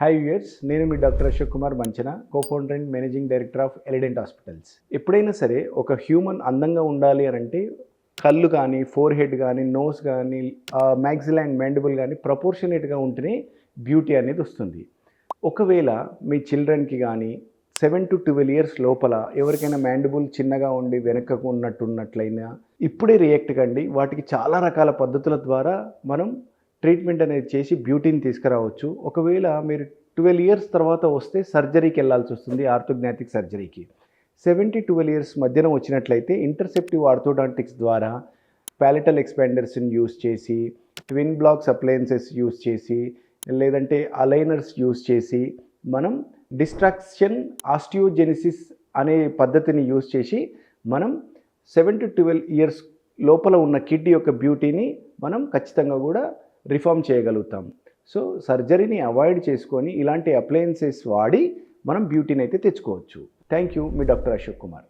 Hi viewers, నేను మీ doctor Ashok Kumar Manchana, co-founder and managing director of Elident hospitals. ఎప్పుడైనా సరే ఒక హ్యూమన్ అందంగా ఉండాలి అని అంటే కళ్ళు కానీ, ఫోర్ హెడ్ కానీ, నోస్ కానీ, మ్యాక్సిల్ అండ్ మ్యాండిబుల్ కానీ ప్రపోర్షనేట్గా ఉంటేనే బ్యూటీ అనేది వస్తుంది. ఒకవేళ మీ చిల్డ్రన్కి కానీ 7 to 12 ఇయర్స్ లోపల ఎవరికైనా మ్యాండిబుల్ చిన్నగా ఉండి వెనకకు ఉన్నట్లయినా ఇప్పుడే రియాక్ట్ కండి. వాటికి చాలా రకాల పద్ధతుల ద్వారా మనం ట్రీట్మెంట్ అనేది చేసి బ్యూటీని తీసుకురావచ్చు. ఒకవేళ మీరు 12 ఇయర్స్ తర్వాత వస్తే సర్జరీకి వెళ్ళాల్సి వస్తుంది, ఆర్థోగ్నాటిక్ సర్జరీకి. 7-12 ఇయర్స్ మధ్యన వచ్చినట్లయితే ఇంటర్సెప్టివ్ ఆర్థోడాంటిక్స్ ద్వారా ప్యాలెటల్ ఎక్స్పాండర్స్ని యూస్ చేసి, ట్విన్ బ్లాక్స్ అప్లయన్సెస్ యూస్ చేసి, లేదంటే అలైనర్స్ యూస్ చేసి మనం డిస్ట్రాక్షన్ ఆస్టియోజెనిసిస్ అనే పద్ధతిని యూస్ చేసి మనం 7-12 ఇయర్స్ లోపల ఉన్న కిడ్ యొక్క బ్యూటీని మనం ఖచ్చితంగా కూడా రిఫార్మ్ చేయగలుగుతాం. సో సర్జరీని అవాయిడ్ చేసుకొని ఇలాంటి అప్లయన్సెస్ వాడి మనం బ్యూటీని అయితే తెచ్చుకోవచ్చు. Thank you, me doctor Ashok Kumar.